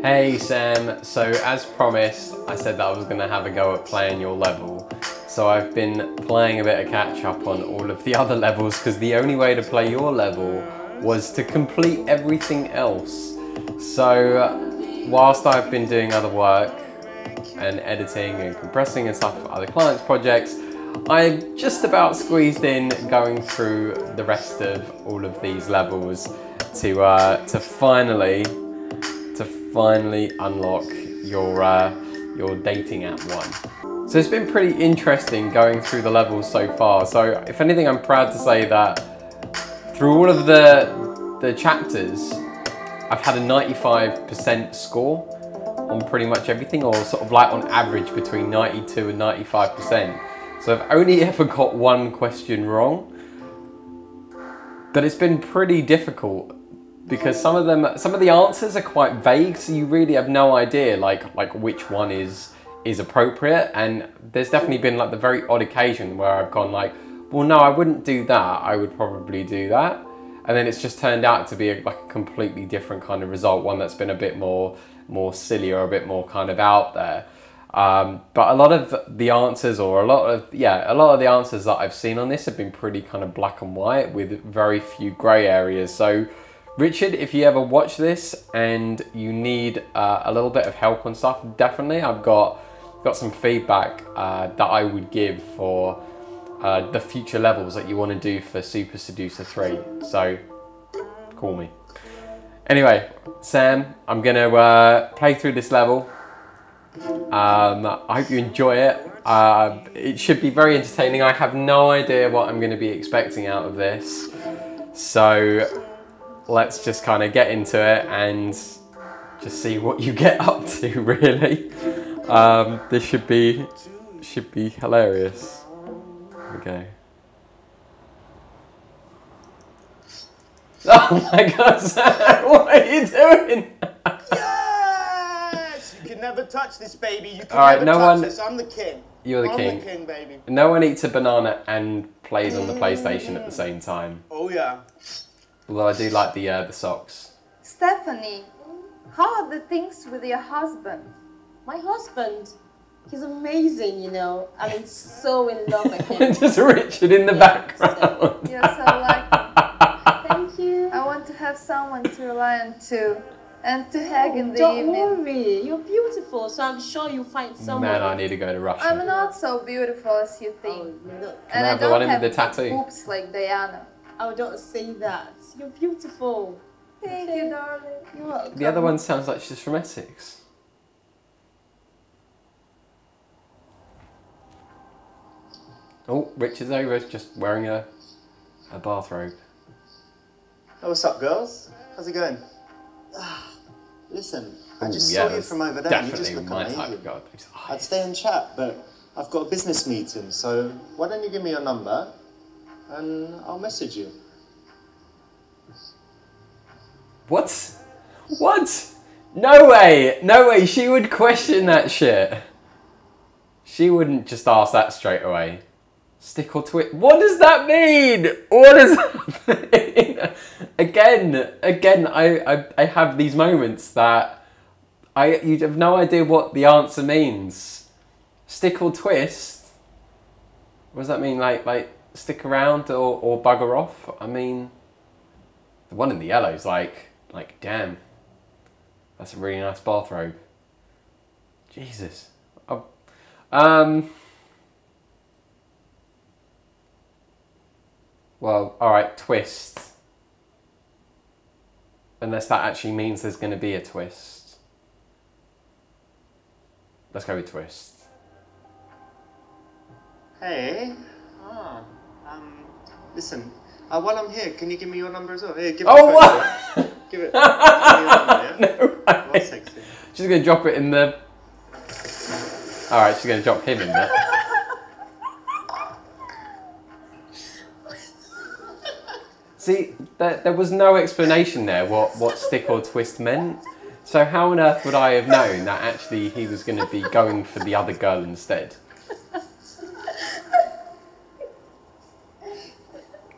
Hey Sam, so as promised, I said that I was going to have a go at playing your level. So I've been playing a bit of catch up on all of the other levels because the only way to play your level was to complete everything else. So whilst I've been doing other work and editing and compressing and stuff for other clients' projects, I just about squeezed in going through the rest of all of these levels to finally unlock your dating app one. So it's been pretty interesting going through the levels so far. So if anything, I'm proud to say that through all of the chapters, I've had a 95% score on pretty much everything, or sort of like on average between 92 and 95%. So I've only ever got one question wrong, but it's been pretty difficult because some of the answers are quite vague, so you really have no idea like which one is appropriate. And there's definitely been like the very odd occasion where I've gone like, well, no, I wouldn't do that. I would probably do that. And then it's just turned out to be like a completely different kind of result, one that's been a bit more silly or a bit more kind of out there. But a lot of the answers, or a lot of the answers that I've seen on this have been pretty kind of black and white with very few grey areas. So Richard, if you ever watch this and you need a little bit of help on stuff, definitely I've got some feedback that I would give for the future levels that you want to do for Super Seducer 3. So call me. Anyway, Sam, I'm going to play through this level. I hope you enjoy it. It should be very entertaining. I have no idea what I'm going to be expecting out of this. So let's just kind of get into it and just see what you get up to, really. This should be hilarious. Okay. Oh my God, Sam, what are you doing? Yes! You can never touch this, baby. You can Alright, never touch this. I'm the king. You're the king. I'm the king, baby. No one eats a banana and plays on the PlayStation at the same time. Oh yeah. Although I do like the socks. Stephanie, how are the things with your husband? My husband, he's amazing, you know. I'm so in love with him. Just Richard in the background. You're so lucky. Thank you. I want to have someone to rely on too, and to hug in the Don't evening. worry, you're beautiful, so I'm sure you'll find someone. Man, I need to go to Russia. I'm not so beautiful as you think. Oh, look. Can I have the one with the tattoo? Boobs like Diana. Oh, don't say that. You're beautiful. Thank you, darling. You're welcome. The other one sounds like she's from Essex. Oh, Richard's over, just wearing a bathrobe. Oh, what's up, girls? How's it going? Listen, I just yeah, saw you from over there. You just definitely look my amazing. type of guy. I'd stay and chat, but I've got a business meeting, so why don't you give me your number and I'll message you. What? What? No way! No way, she would question that shit. She wouldn't just ask that straight away. Stick or twist? What does that mean? What does that mean? Again, I have these moments that you have no idea what the answer means. Stick or twist? What does that mean? Like stick around or bugger off? I mean, the one in the yellow is like damn, that's a really nice bathrobe. Jesus. Oh, well, alright, twist. Unless that actually means there's going to be a twist. Let's go with twist. Hey. Listen, while I'm here, can you give me your number as well? Here, give it Oh, what? Give it. Give me your number, yeah? No way. Well, sexy. She's going to drop it in the... Alright, she's going to drop him in there. See, there was no explanation there what stick or twist meant. So how on earth would I have known that actually he was going to be going for the other girl instead?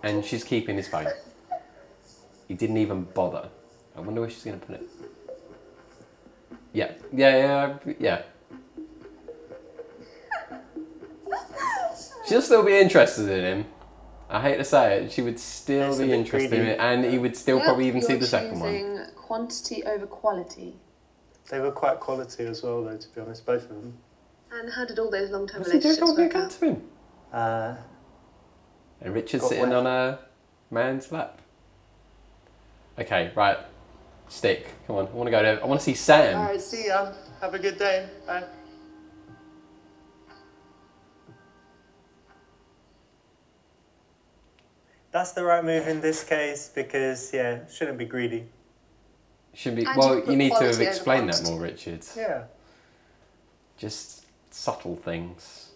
And she's keeping his phone. He didn't even bother. I wonder where she's going to put it. Yeah, yeah. She'll still be interested in him. I hate to say it, she would still It's a be bit interested greedy. in it, and he would still probably even see You're the second one. choosing quantity over quality. They were quite quality as well, though, to be honest, both of them. And how did all those long-term What's he doing? relationships Go work get out? to him. And Richard's Got sitting wet. on a man's lap. Okay, right. Stick. Come on, I want to go there. I want to see Sam. Alright, see ya. Have a good day. Bye. That's the right move in this case because, yeah, shouldn't be greedy. Should be. And Well, you put you need to have quality over explained that quantity. more, Richard. Yeah. Just subtle things.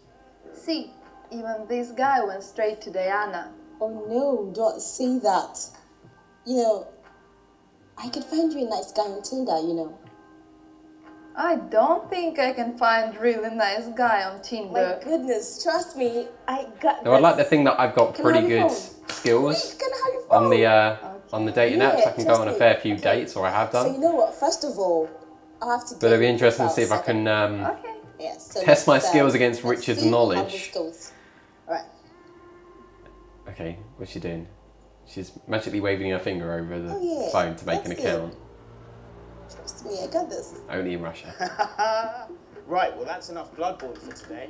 See, even this guy went straight to Diana. Oh no, don't say that. You know, I could find you a nice guy on Tinder, you know. I don't think I can find really nice guy on My Tinder. goodness, trust me, I got Now, I'd like to this. think that I've got Can I pretty have your good phone? skills Can I have your on phone? the dating apps. I Yeah, can go on a trust fair me. few Okay. dates, or I have So you done. know what? First of all, I have to. But it'd be interesting to see if I can Okay. Yeah, so test my let's, skills against let's Richard's see how knowledge. this goes. All right. Okay, what's she doing? She's magically waving her finger over the Oh, yeah. phone to make an That's account. Trust me, I got this. Only in Russia. Right, well that's enough bloodborne for today.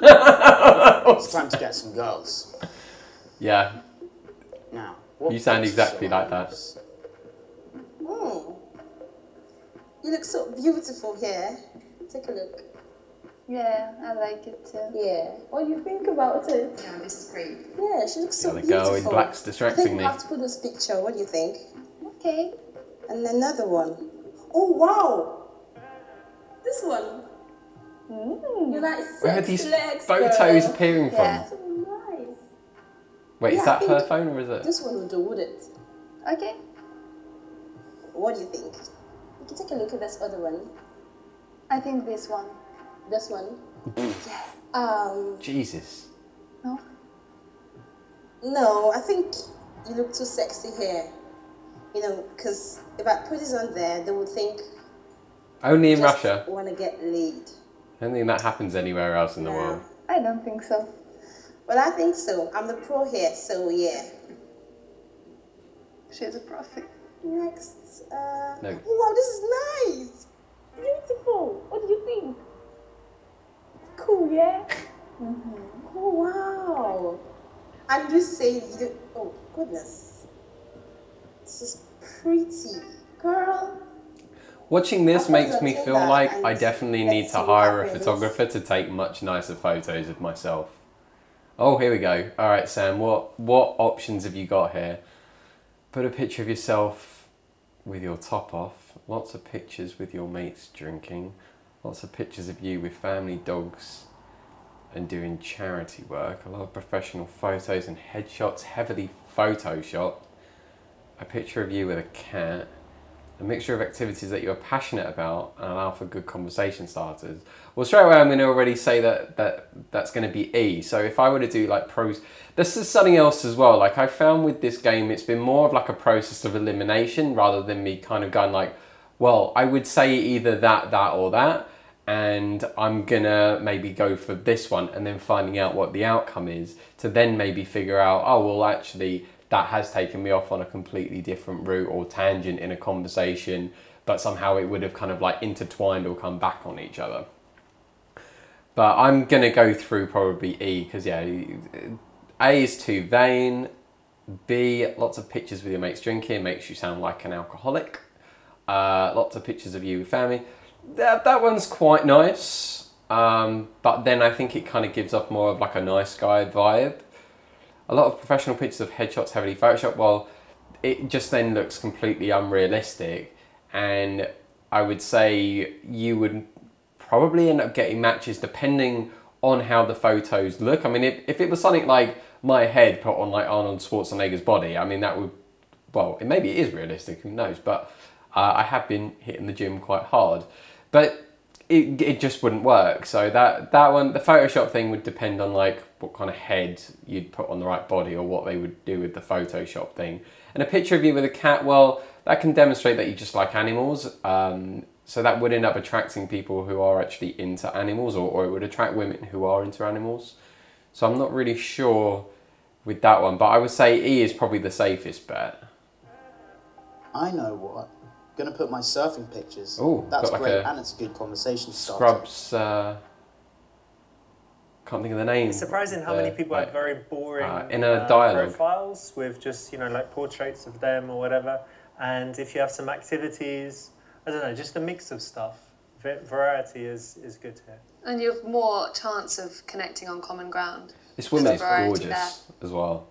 It's time to get some girls. Yeah, Now, what you sound places exactly shall I like that. use? You look so beautiful here. Take a look. Yeah, I like it too. Yeah. What do you think about it? Yeah, this is great. Yeah, she looks so The beautiful. girl in black's I distracting think me. we have to put this picture. What do you think? Okay. And another one. Oh wow! This one. You like Where are sexy these legs, photos girl. appearing from? Yeah. So nice. Wait, Yeah, is I that her think phone or is it? This one would do, would it? Okay. What do you think? You can take a look at this other one. I think this one. This one. Jesus. No? No, I think you look too sexy here. You know, because if I put this on there, they would think Only in just Russia. want to get laid. I don't think that happens anywhere else in the world. I don't think so. Well, I think so. I'm the pro here, so yeah. She's a prophet. Next. No. Oh, wow, this is nice. Beautiful. What do you think? Cool, yeah? Oh, wow. And you say you... Oh, goodness. This is pretty. Girl. Watching this I'll put makes it on me feel Tinder like and I definitely let's need see to what hire a happens. photographer to take much nicer photos of myself. Oh, here we go. All right, Sam, what options have you got here? Put a picture of yourself with your top off. Lots of pictures with your mates drinking. Lots of pictures of you with family, dogs, and doing charity work. A lot of professional photos and headshots, heavily photoshopped. A picture of you with a cat. A mixture of activities that you're passionate about and allow for good conversation starters. Well, straight away I'm going to already say that's going to be E. So if I were to do like pros, this is something else as well. Like I found with this game, it's been more of like a process of elimination rather than me kind of going like, well, I would say either that or that. And I'm gonna maybe go for this one and then finding out what the outcome is to then maybe figure out, oh, well, actually, that has taken me off on a completely different route or tangent in a conversation, but somehow it would have kind of like intertwined or come back on each other. But I'm gonna go through probably E, because yeah, A is too vain. B, lots of pictures with your mates drinking, makes you sound like an alcoholic. Lots of pictures of you with family. That one's quite nice, but then I think it kind of gives off more of like a nice guy vibe. A lot of professional pictures of headshots heavily photoshopped, well, it just then looks completely unrealistic, and I would say you would probably end up getting matches depending on how the photos look. I mean, if it was something like my head put on like Arnold Schwarzenegger's body, I mean, that would, well, maybe it is realistic, who knows, but I have been hitting the gym quite hard. But it just wouldn't work. So that one, the Photoshop thing would depend on like what kind of head you'd put on the right body or what they would do with the Photoshop thing. And a picture of you with a cat, well, that can demonstrate that you just like animals. So that would end up attracting people who are actually into animals, or it would attract women who are into animals. So I'm not really sure with that one, but I would say E is probably the safest bet. I know what. Gonna put my surfing pictures. Ooh, that's got like great, a and it's a good conversation starter. Scrubs, can't think of the name. It's surprising how many people have very boring inner dialogue profiles with just, you know, like portraits of them or whatever. And if you have some activities, I don't know, just a mix of stuff. Variety is good here. And you have more chance of connecting on common ground. This woman is variety gorgeous as well.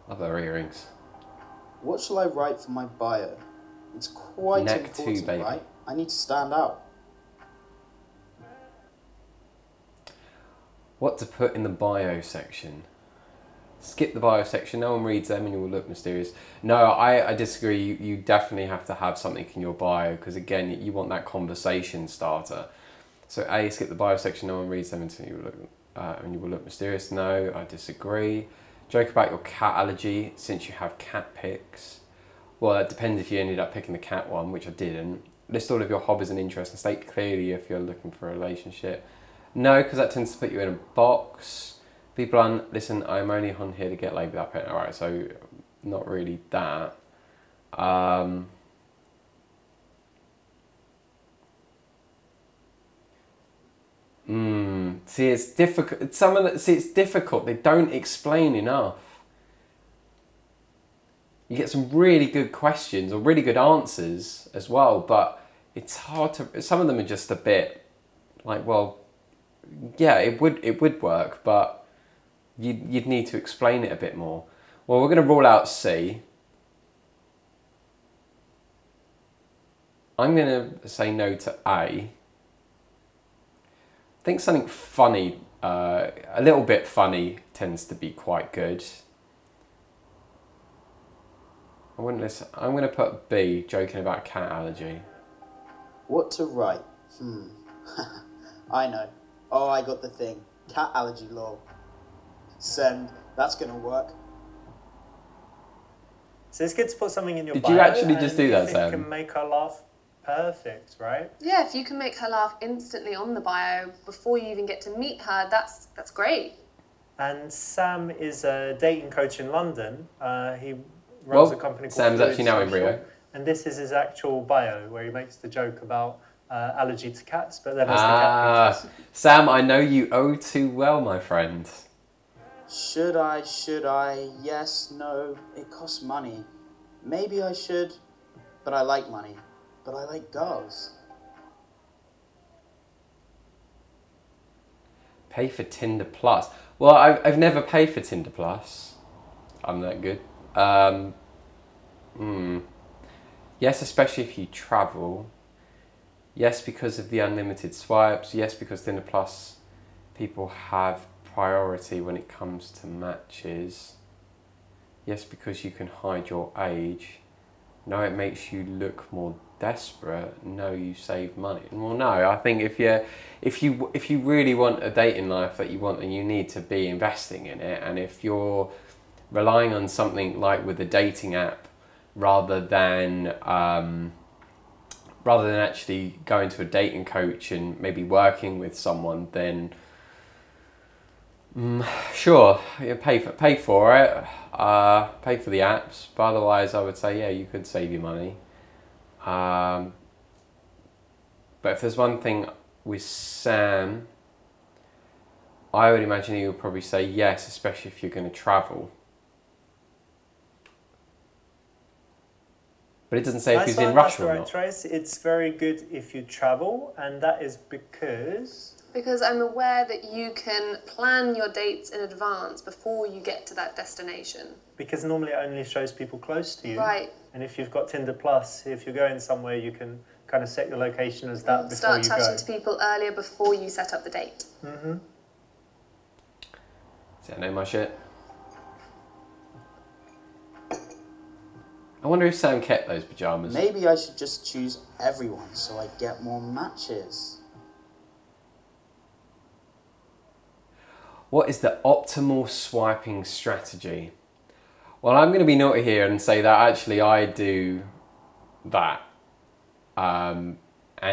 Love her earrings. What shall I write for my bio? It's quite Neck important, too, baby. right? I need to stand out. What to put in the bio section? Skip the bio section, no one reads them and you will look mysterious. No, I disagree. You definitely have to have something in your bio, because again, you want that conversation starter. So A, skip the bio section, no one reads them until you look, and you will look mysterious. No, I disagree. Joke about your cat allergy since you have cat pics. Well, that depends if you ended up picking the cat one, which I didn't. List all of your hobbies and interests and state clearly if you're looking for a relationship. No, because that tends to put you in a box. Be blunt, listen, I'm only on here to get laid without paying. Alright, so not really that. See, it's difficult. It's difficult. They don't explain enough. You get some really good questions or really good answers as well, but it's hard to. Some of them are just a bit like, well, yeah, it would work, but you'd need to explain it a bit more. Well, we're going to rule out C. I'm going to say no to A. I think something funny, a little bit funny, tends to be quite good. I wouldn't listen. I'm going to put B, joking about cat allergy. What to write? I know. Oh, I got the thing. Cat allergy lol. Send. That's gonna work. So it's good to put something in your Did bio. you actually just do that, if Sam? it can make her laugh, perfect, right? Yeah, if you can make her laugh instantly on the bio before you even get to meet her, that's great. And Sam is a dating coach in London. He runs a company called Sam's Fluid actually now in Social, Rio. and this is his actual bio, where he makes the joke about allergy to cats, but then has the cat pictures. Sam, I know you oh too well, my friend. Should I? Yes, no. It costs money. Maybe I should, but I like money. But I like girls. Pay for Tinder Plus. Well, I've never paid for Tinder Plus. I'm that good. Yes, especially if you travel. Yes, because of the unlimited swipes. Yes, because Tinder Plus people have priority when it comes to matches. Yes, because you can hide your age. No, it makes you look more desperate. No, you save money. Well, no, I think if you really want a dating life that you want, then you need to be investing in it. And if you're relying on something like with a dating app rather than actually going to a dating coach and maybe working with someone, then sure, you pay for it, pay for the apps. But otherwise, I would say, yeah, you could save your money. But if there's one thing with Sam, I would imagine he would probably say yes, especially if you're going to travel. But it doesn't say if he's in Russia or not. Trace. It's very good if you travel, and that is because... Because I'm aware that you can plan your dates in advance before you get to that destination. Because normally it only shows people close to you. Right. And if you've got Tinder Plus, if you're going somewhere, you can kind of set your location as that before Start you go. chatting to people earlier before you set up the date. Mm-hmm. See, I know my shit. I wonder if Sam kept those pyjamas. Maybe I should just choose everyone so I get more matches. What is the optimal swiping strategy? Well, I'm going to be naughty here and say that actually I do that. And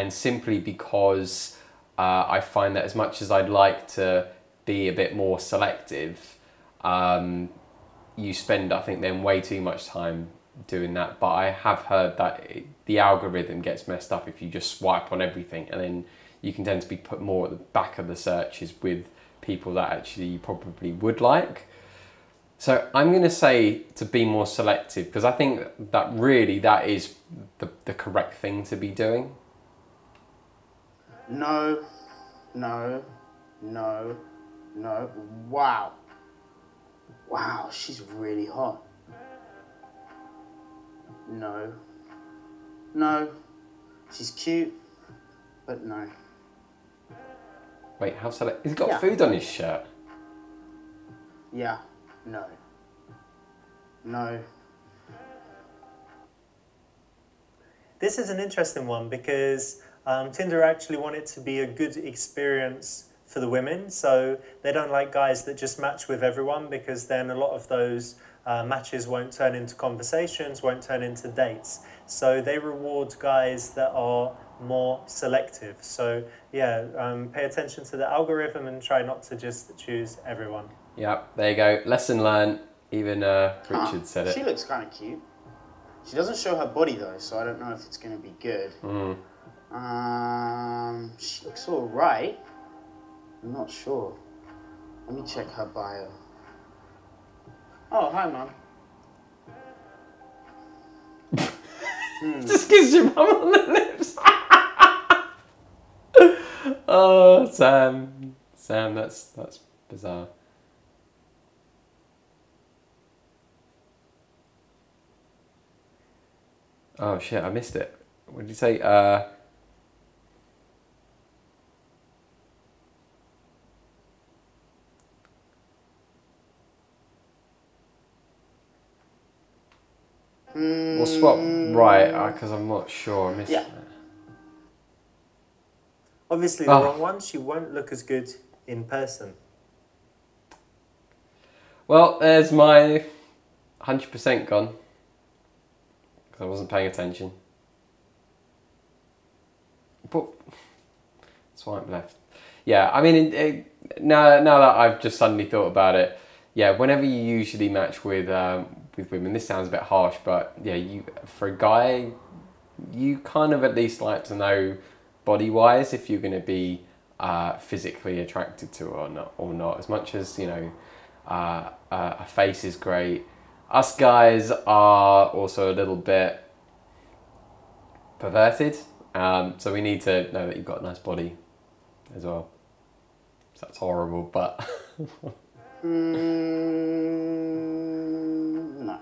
simply because I find that as much as I'd like to be a bit more selective, you spend, I think, then way too much time doing that. But I have heard that the algorithm gets messed up if you just swipe on everything, and then you can tend to be put more at the back of the searches with people that actually you probably would like. So I'm going to say to be more selective, because I think that really that is the correct thing to be doing. No, no, no, no. Wow. Wow, she's really hot. No. No. She's cute, but no. Wait, how select? He's got Yeah. food on his shirt. Yeah. No. No. This is an interesting one because Tinder actually want it to be a good experience for the women, so they don't like guys that just match with everyone, because then a lot of those matches won't turn into conversations, won't turn into dates. So they reward guys that are more selective. So yeah, pay attention to the algorithm and try not to just choose everyone. Yeah, there you go. Lesson learned. Even Richard said it. She looks kind of cute. She doesn't show her body though, so I don't know if it's going to be good. She looks all right. I'm not sure. Let me check her bio. Oh, hi, Mum. Just gives your mum on the lips. Oh, Sam, that's bizarre. Oh shit, I missed it. What did you say? We'll swap right, because I'm not sure. I missed Yeah. it. Obviously, the wrong one. She won't look as good in person. Well, there's my 100% gone. Because I wasn't paying attention. But swipe left. Yeah, I mean, now that I've just suddenly thought about it, yeah, whenever you usually match with women, this sounds a bit harsh, but yeah, for a guy, you kind of at least like to know body-wise if you're going to be physically attracted to her or not. As much as, you know, a face is great. Us guys are also a little bit perverted, so we need to know that you've got a nice body as well. So that's horrible, but... No.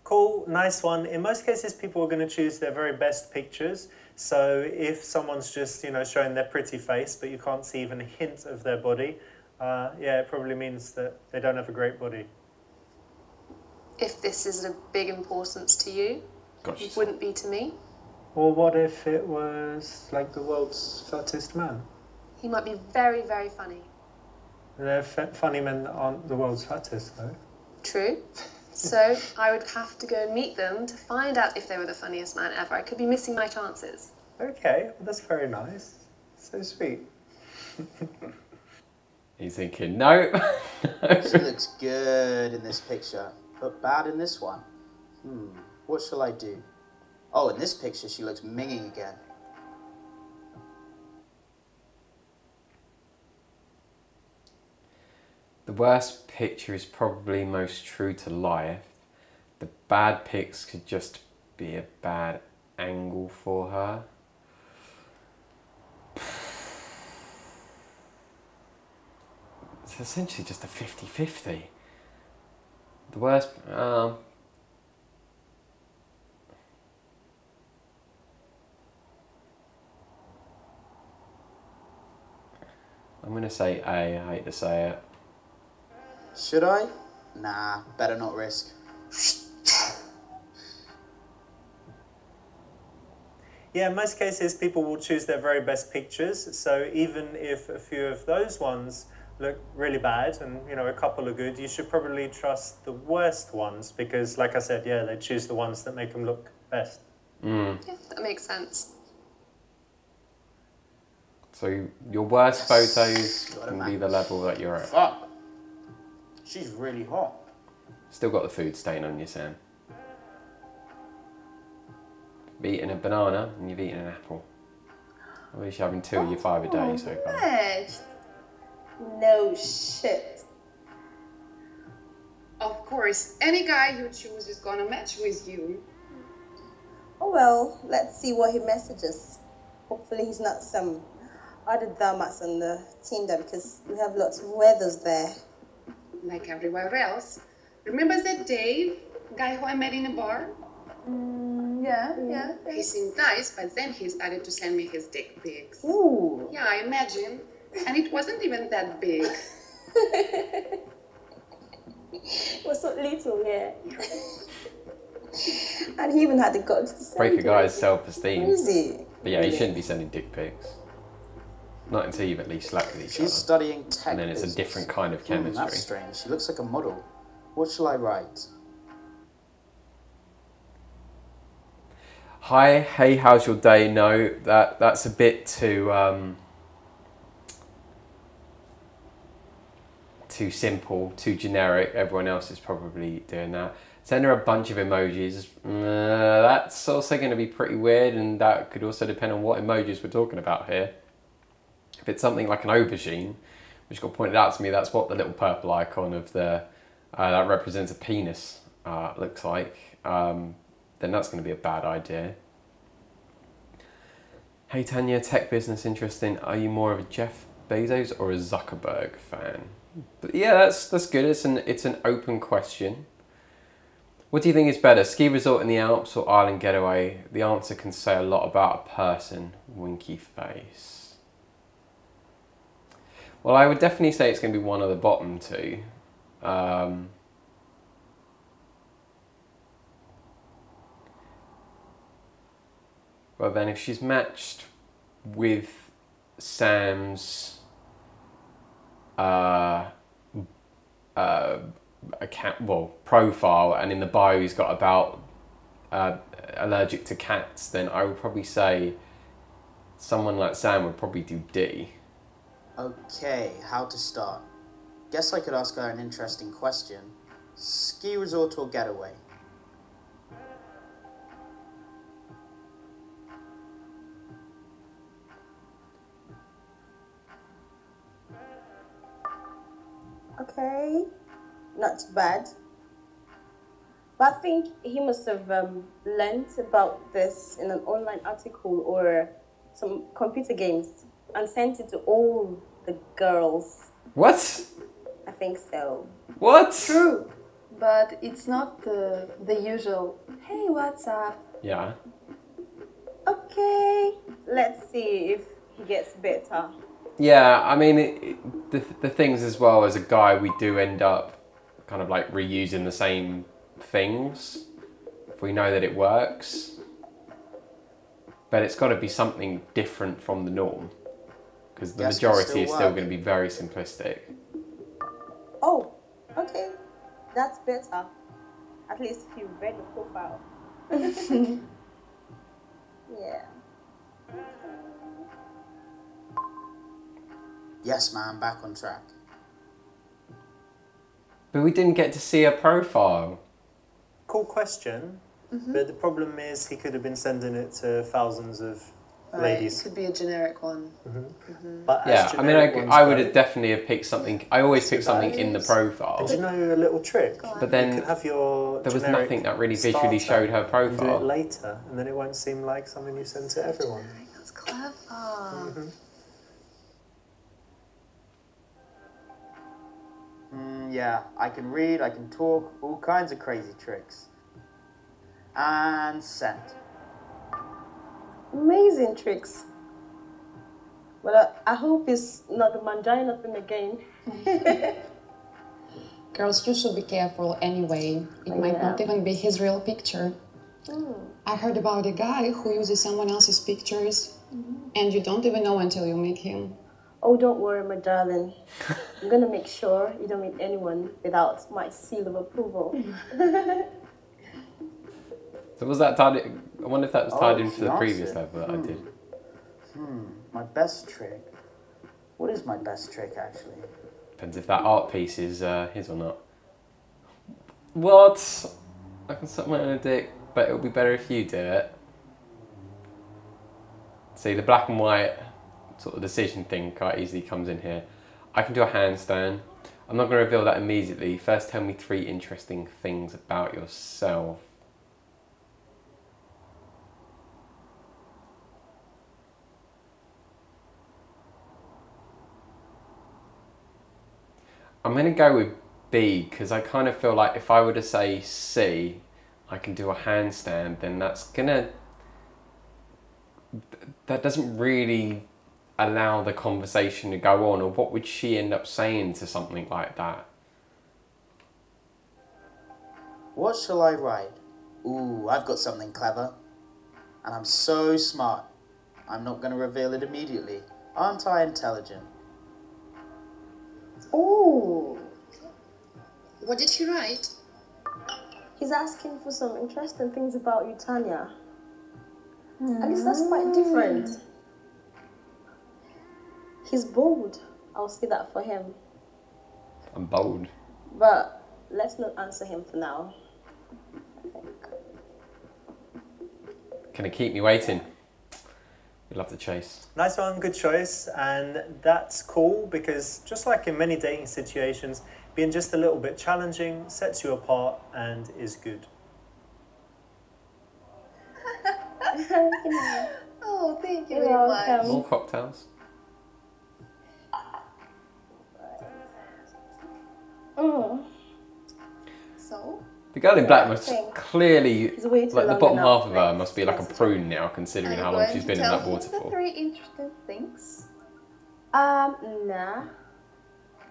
Cool, nice one. In most cases, people are going to choose their very best pictures. So if someone's just, you know, showing their pretty face, but you can't see even a hint of their body, yeah, it probably means that they don't have a great body. If this is of big importance to you, Gotcha. it wouldn't be to me. Or what if it was like the world's fattest man? He might be very, very funny. They're funny men that aren't the world's fattest, though. True. So I would have to go and meet them to find out if they were the funniest man ever. I could be missing my chances. Okay, well, that's very nice. So sweet. He's thinking, no. She looks good in this picture, but bad in this one. What shall I do? Oh, in this picture, she looks minging again. The worst picture is probably most true to life. The bad pics could just be a bad angle for her. It's essentially just a 50-50. The worst... I'm going to say A, I hate to say it. Should I? Nah, better not risk. Yeah, in most cases, people will choose their very best pictures. So even if a few of those ones look really bad and, you know, a couple are good, you should probably trust the worst ones because, like I said, yeah, they choose the ones that make them look best. Yeah, that makes sense. So your worst photos can be the level that you're at. Fuck. She's really hot. Still got the food stain on you, Sam. You've eaten a banana and you've eaten an apple. At least you're having 2 of your 5 a day so far. Match. No shit. Of course, any guy you choose is gonna match with you. Oh well, let's see what he messages. Hopefully he's not some other dumbass on the Tinder because we have lots of weathers there. Like everywhere else. Remember that Dave, guy who I met in a bar? Yeah. He seemed nice, but then he started to send me his dick pics. Ooh. Yeah, I imagine. And it wasn't even that big. It was so little, yeah. And he even had the guts to send Break a guy's it. self-esteem. Crazy. But yeah, you shouldn't be sending dick pics. Not until you've at least slept with each She's other. studying tech And then it's a business. different kind of That's chemistry. strange. She looks like a model. What shall I write? Hi, hey, how's your day? No, that's a bit too simple, too generic. Everyone else is probably doing that. Send her a bunch of emojis. That's also going to be pretty weird, and that could also depend on what emojis we're talking about here. If it's something like an aubergine, which got pointed out to me, that's what the little purple icon of the that represents a penis looks like. Then that's going to be a bad idea. Hey Tanya, tech business interesting. Are you more of a Jeff Bezos or a Zuckerberg fan? But yeah, that's good. It's an open question. What do you think is better, ski resort in the Alps or island getaway? The answer can say a lot about a person. Winky face. Well, I would definitely say it's going to be one of the bottom two. Well then, if she's matched with Sam's profile, and in the bio he's got about allergic to cats, then I would probably say someone like Sam would probably do D. Okay, how to start? Guess I could ask her an interesting question. Ski resort or getaway? Okay, not too bad. But I think he must have learned about this in an online article or some computer games and sent it to all the girls. What? I think so. What? True, but it's not the usual, hey, what's up? Yeah. Okay, let's see if he gets better. Yeah, I mean, the things as well, as a guy, we do end up kind of like reusing the same things if we know that it works. But it's got to be something different from the norm, because the Guess can majority still is still work. going to be very simplistic. Oh, okay, that's better. At least if you read the profile. Yeah. Yes, man, back on track. But we didn't get to see her profile. Cool question, but the problem is he could have been sending it to thousands of It ladies. could be a generic one. But Yeah, as I mean, generic ones I would go, have definitely have picked something. I always pick something in the profile. Do you know a little trick? But You then can have your there was generic nothing that really visually starter showed her and do it profile. later, and then it won't seem like something you send to everyone. That's clever. Yeah, I can read, I can talk, all kinds of crazy tricks. And sent. Amazing tricks. Well, I hope it's not the mangina thing again. Girls, you should be careful anyway. It might not even be his real picture. I heard about a guy who uses someone else's pictures, and you don't even know until you meet him. Oh, don't worry, my darling. I'm gonna make sure you don't meet anyone without my seal of approval. So was that tied in, I wonder if that was tied into the fiancé. previous level that I did. My best trick. What is my best trick, actually? Depends if that art piece is his or not. What? I can suck my own dick, but it would be better if you did it. See, the black and white sort of decision thing quite easily comes in here. I can do a handstand. I'm not going to reveal that immediately. First, tell me 3 interesting things about yourself. I'm going to go with B because I kind of feel like if I were to say C, I can do a handstand, then that's gonna, that doesn't really allow the conversation to go on, or what would she end up saying to something like that? What shall I write? Ooh, I've got something clever. And I'm so smart. I'm not going to reveal it immediately. Aren't I intelligent? Ooh, What did she write? he's asking for some interesting things about you, Tanya. At least that's quite different. He's bold. I'll say that for him. I'm bold. But let's not answer him for now. I think. Can it keep me waiting? We love the chase. Nice one, good choice, and that's cool because just like in many dating situations, being just a little bit challenging sets you apart and is good. Oh, thank you You're very welcome. much. More cocktails. So, The girl in black must Thanks. clearly, He's way too like the long bottom enough. half of her Next must be like a message. prune now, considering how long she's been in that tell him the waterfall. 3 interesting things. Nah.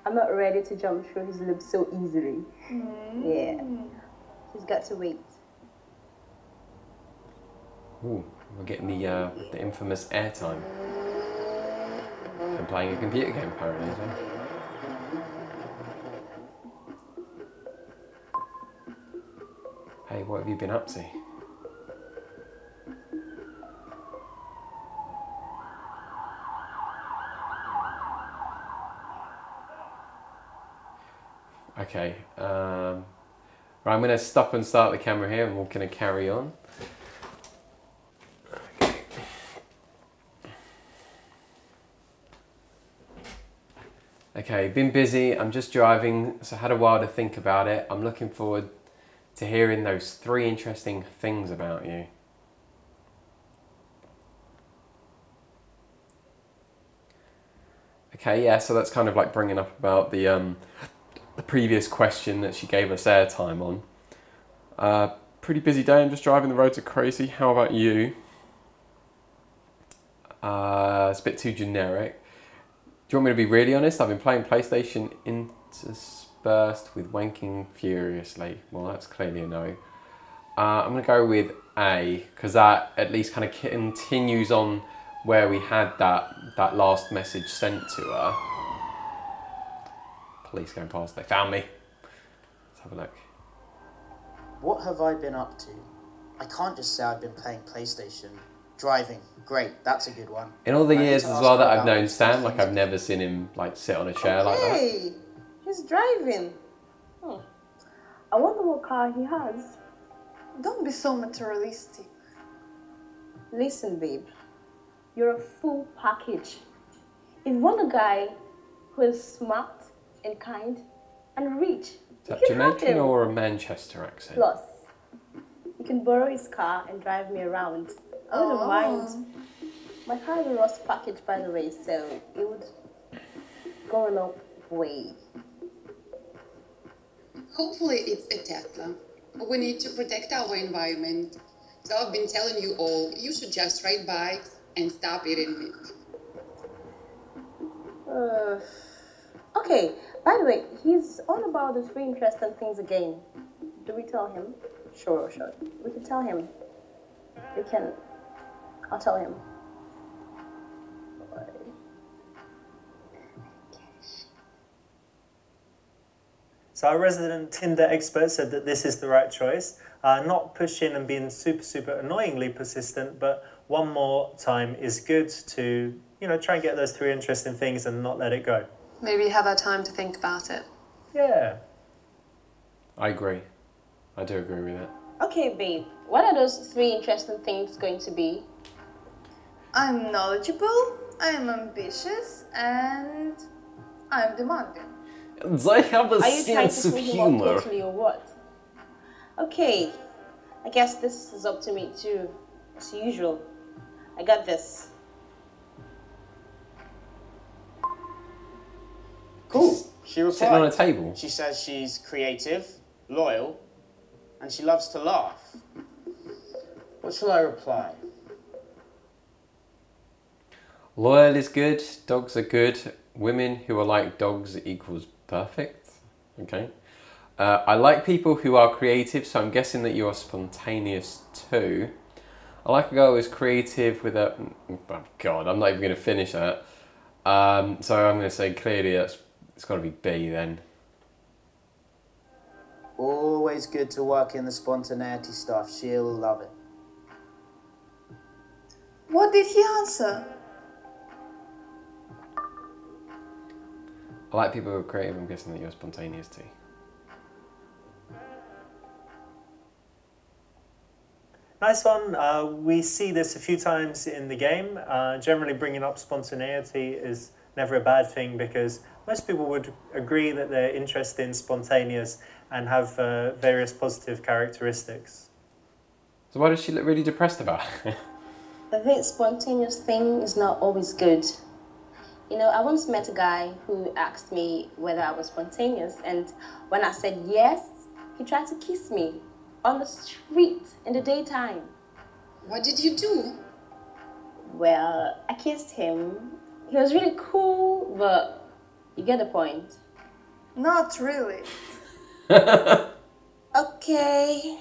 I'm not ready to jump through his lips so easily. Yeah. He's got to wait. Ooh, we're getting the infamous airtime. And playing a computer game apparently as well. Hey, what have you been up to? Okay, right, I'm going to stop and start the camera here and we're going to carry on. Okay. Okay, been busy, I'm just driving, so I had a while to think about it. I'm looking forward to hearing those 3 interesting things about you. Okay, yeah, so that's kind of like bringing up about the previous question that she gave us airtime on. Pretty busy day, I'm just driving, the roads are crazy. How about you? It's a bit too generic. Do you want me to be really honest? I've been playing PlayStation interspersed with wanking furiously. Well, that's clearly a no. I'm going to go with A, because that at least kind of continues on where we had that last message sent to her. Police going past, they found me. Let's have a look. What have I been up to? I can't just say I've been playing PlayStation. Driving, great, that's a good one. In all the I need years to as ask well her that I've about known these Sam, things. like I've never seen him like sit on a chair like that. Hey, he's driving. I wonder what car he has. Don't be so materialistic. Listen, babe. You're a full package. If you want a guy who is smart and kind and rich, Is that you can have Jamaican him. or a Manchester accent? Plus, you can borrow his car and drive me around. I wouldn't mind. My car is a rust package, by the way, so it would go a long way. Hopefully it's a Tesla. We need to protect our environment. So I've been telling you all, you should just ride bikes and stop eating meat. Okay, by the way, he's on about the 3 interesting things again. Do we tell him? Sure. We can tell him. I'll tell him. So our resident Tinder expert said that this is the right choice. Not pushing and being super annoyingly persistent, but one more time is good to, you know, try and get those 3 interesting things and not let it go. Maybe have our time to think about it. Yeah. I agree. I do agree with it. Okay, babe. What are those 3 interesting things going to be? I'm knowledgeable, I'm ambitious, and I'm demanding. They have a Are you trying to sense of fool him more humor. totally or what? Okay. I guess this is up to me too. As usual. I got this. Cool. She replied. Sitting on a table. She says she's creative, loyal, and she loves to laugh. What shall I reply? Loyal is good, dogs are good, women who are like dogs equals perfect. Okay. I like people who are creative, so I'm guessing that you are spontaneous too. I like a girl who's creative with a... Oh God, I'm not even going to finish that. So I'm going to say clearly it's got to be B then. Always good to work in the spontaneity stuff. She'll love it. What did he answer? I like people who are creative, I'm guessing that you're spontaneous too. Nice one. We see this a few times in the game. Generally bringing up spontaneity is never a bad thing because most people would agree that they're interested in spontaneous and have various positive characteristics. So why does she look really depressed about it? The spontaneous thing is not always good. You know, I once met a guy who asked me whether I was spontaneous, and when I said yes, he tried to kiss me on the street in the daytime. What did you do? Well, I kissed him. He was really cool, but you get the point. Not really. Okay,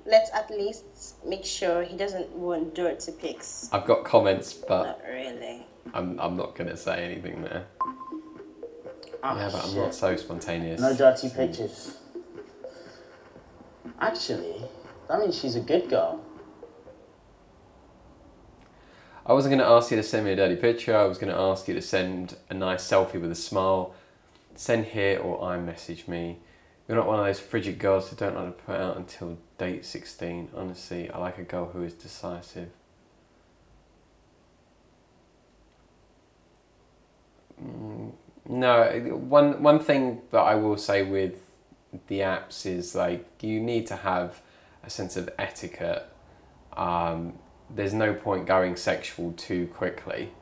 let's at least make sure he doesn't want dirty pics. I've got comments, but Not really. I'm not going to say anything there. Ah, Yeah, but I'm shit. not so spontaneous. No dirty pictures. Actually, that means she's a good girl. I wasn't going to ask you to send me a dirty picture. I was going to ask you to send a nice selfie with a smile. Send here or iMessage me. You're not one of those frigid girls who don't like to put out until date 16. Honestly, I like a girl who is decisive. No, one thing that I will say with the apps is like you need to have a sense of etiquette. There's no point going sexual too quickly.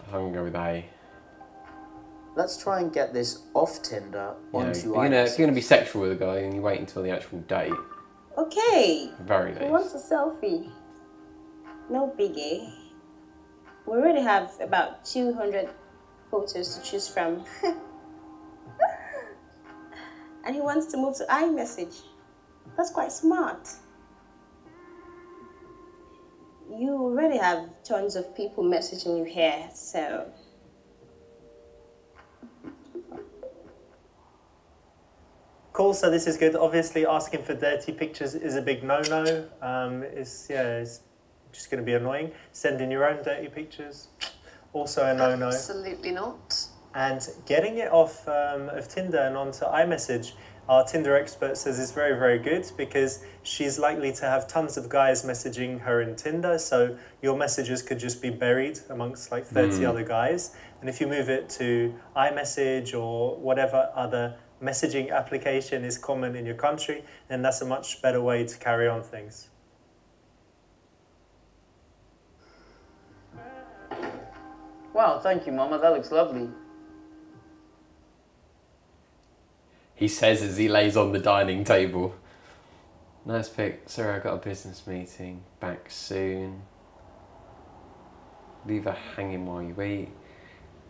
I'm gonna go with A. Let's try and get this off Tinder You know, onto if you're gonna be sexual with a guy and you wait until the actual date, Okay, very who least. wants a selfie? No biggie. We already have about 200 photos to choose from. And he wants to move to iMessage. That's quite smart. You already have tons of people messaging you here, so... Cool, so this is good. Obviously, asking for dirty pictures is a big no-no. It's just going to be annoying. Sending your own dirty pictures, also a no-no. Absolutely not. And getting it off of Tinder and onto iMessage, our Tinder expert says is very, very good because she's likely to have tons of guys messaging her in Tinder, so your messages could just be buried amongst like 30 other guys. And if you move it to iMessage or whatever other messaging application is common in your country, then that's a much better way to carry on things. Wow, thank you, Mama. That looks lovely. He says as he lays on the dining table. Nice pic. Sorry, I got a business meeting. Back soon. Leave her hanging while you eat.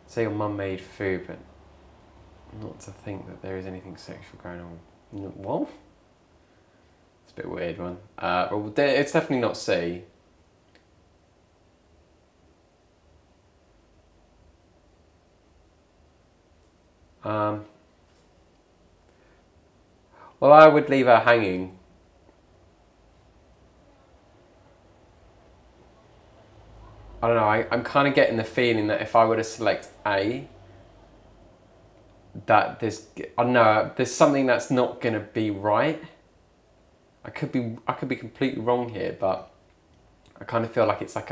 Say your mum made food, but not to think that there is anything sexual going on. What? It's a bit weird one. Well, it's definitely not C. Well, I would leave her hanging. I don't know, I'm kind of getting the feeling that if I were to select A, that I don't know, there's something that's not going to be right. I could be completely wrong here, but I kind of feel like it's like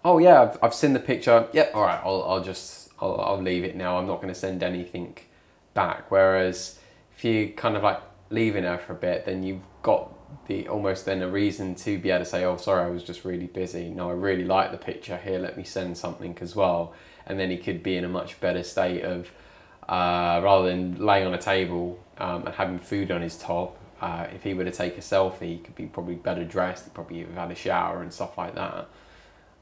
oh yeah, I've seen the picture. Yep, all right, I'll leave it now. I'm not going to send anything back. Whereas if you kind of like leaving her for a bit, then you've got almost then a reason to be able to say, oh, sorry, I was just really busy. No, I really like the picture. Here, let me send something as well. And then he could be in a much better state of, rather than laying on a table and having food on his top, if he were to take a selfie, he could be probably better dressed, he'd probably have had a shower and stuff like that.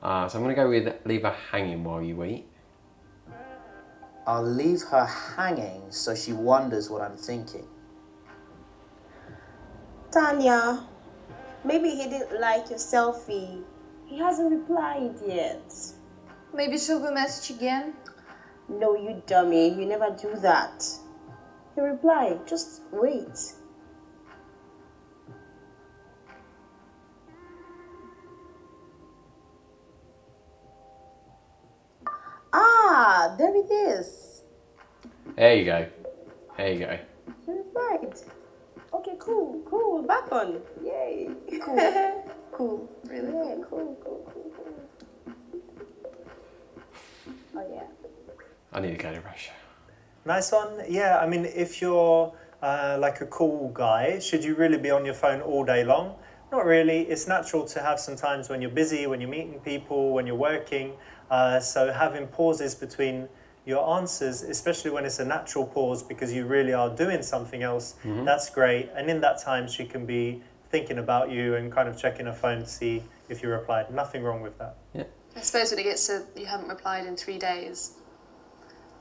So I'm going to go with leave her hanging while you eat. I'll leave her hanging so she wonders what I'm thinking. Tanya, maybe he didn't like your selfie. He hasn't replied yet. Maybe she'll be message again. No, you dummy. You never do that. He'll reply. Just wait. Ah, there it is. There you go. There you go. He replied. Okay, cool. Back on. Yay. Cool. Cool. Really cool. Yeah, cool. Oh, yeah. I need to go to Russia. Nice one. Yeah, I mean, if you're like a cool guy, should you really be on your phone all day long? Not really. It's natural to have some times when you're busy, when you're meeting people, when you're working. So having pauses between your answers, especially when it's a natural pause because you really are doing something else, that's great. And in that time, she can be thinking about you and kind of checking her phone to see if you replied. Nothing wrong with that. Yeah. I suppose when it gets to you haven't replied in 3 days,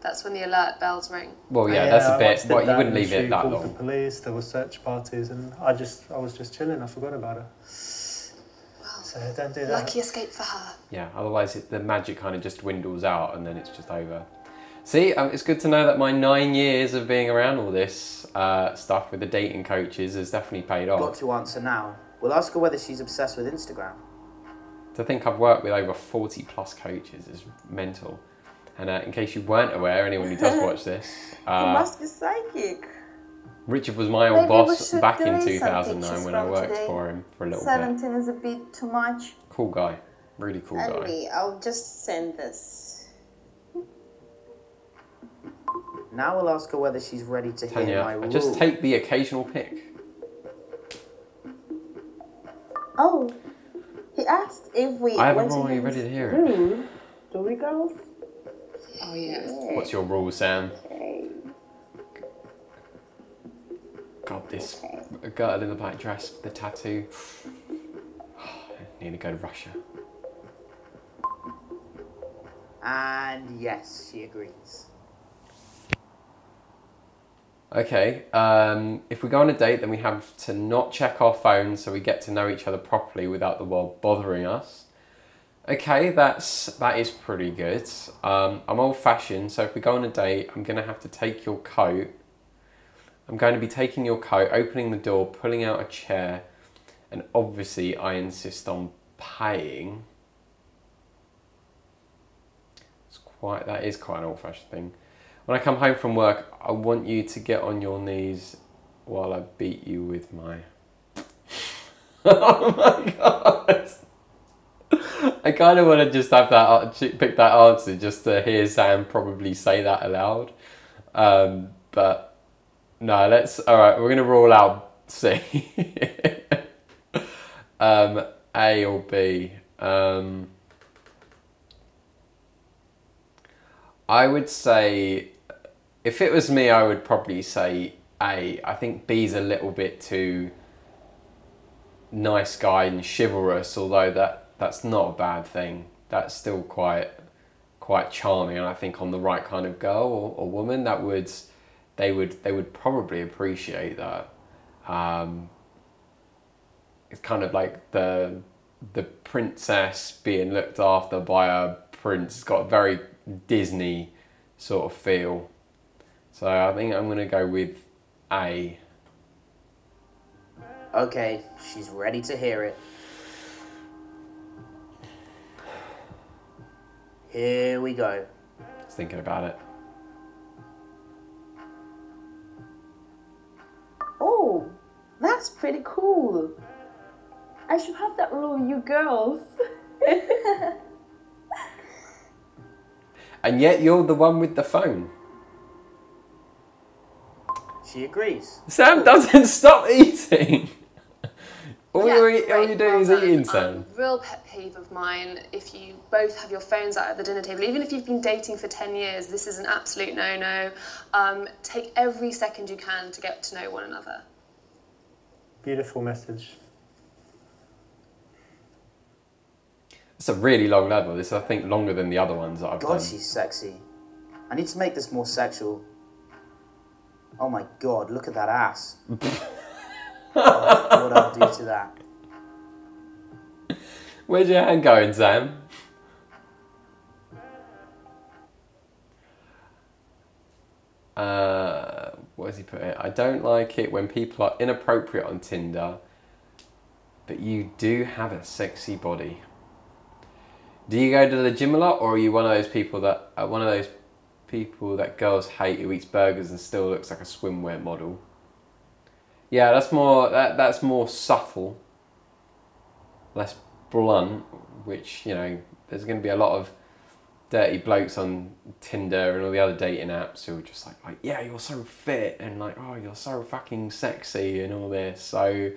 that's when the alert bells ring. Well, yeah, that's a I bit. once did Well, you that wouldn't and leave it she that called long. the police, there were search parties, and I was just chilling. I forgot about her. So don't do that. Lucky escape for her. Yeah, otherwise the magic kind of just dwindles out and then it's just over. See, it's good to know that my 9 years of being around all this stuff with the dating coaches has definitely paid off. Got to answer now. We'll ask her whether she's obsessed with Instagram. To think I've worked with over 40 plus coaches is mental. And in case you weren't aware, anyone who does watch this, You must be psychic. Richard was my old Maybe we boss should back in delete some 2009 pictures when I from worked today. for him for a little bit. 17 is a bit too much. Cool guy, really cool guy. Anyway, I'll just send this. Now we'll ask her whether she's ready to hear my Tanya, rule. just take the occasional pic. Oh, he asked if we I have a went rule, to are you his ready to hear it? room. Do we, girls? Oh, yes. What's your rule, Sam? Okay. God, this girl in the black dress, the tattoo. I need to go to Russia. And yes, she agrees. Okay, if we go on a date, then we have to not check our phones so we get to know each other properly without the world bothering us. Okay, that is pretty good. I'm old-fashioned, so if we go on a date, I'm going to have to take your coat. I'm going to be taking your coat, opening the door, pulling out a chair, and obviously I insist on paying. That is quite an old-fashioned thing. When I come home from work, I want you to get on your knees while I beat you with my... Oh my god! I kind of want to just have that, pick that answer just to hear Sam probably say that aloud. But no, alright, we're going to rule out C. A or B. I would say, if it was me, I would probably say A. I think B's a little bit too nice guy and chivalrous, although that's not a bad thing. That's still quite charming, and I think on the right kind of girl or woman, they would probably appreciate that. It's kind of like the princess being looked after by a prince. It's got a very Disney sort of feel. So I think I'm going to go with A. Okay, she's ready to hear it. Here we go. I was thinking about it. Oh, that's pretty cool. I should have that rule with you girls. And yet you're the one with the phone. She agrees. Sam doesn't stop eating. All Yeah, you're doing is eating, Sam. Real pet peeve of mine, if you both have your phones out at the dinner table, even if you've been dating for 10 years, this is an absolute no-no. Take every second you can to get to know one another. Beautiful message. It's a really long level. This is, I think, longer than the other ones that I've God, done. she's sexy. I need to make this more sexual. Oh my God, look at that ass. What I'll do to that. Where's your hand going, Sam? What does he put it? I don't like it when people are inappropriate on Tinder, but you do have a sexy body. Do you go to the gym a lot, or are you one of those people that girls hate who eats burgers and still looks like a swimwear model? Yeah, that's more subtle, less blunt. Which, you know, there's going to be a lot of dirty blokes on Tinder and all the other dating apps who are just like, yeah, you're so fit, and like, oh, you're so fucking sexy and all this. So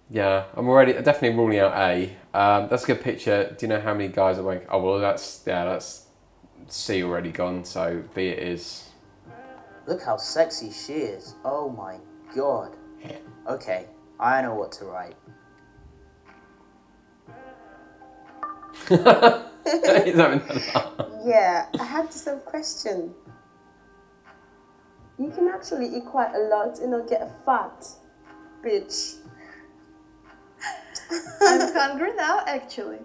yeah, I'm definitely ruling out A. That's a good picture. Do you know how many guys are wanking? Oh well, that's C already gone. So B it is. Look how sexy she is. Oh my God. Okay, I know what to write. He's having a laugh. Yeah, I had the same question. You can actually eat quite a lot and not get fat, bitch. I'm hungry now, actually.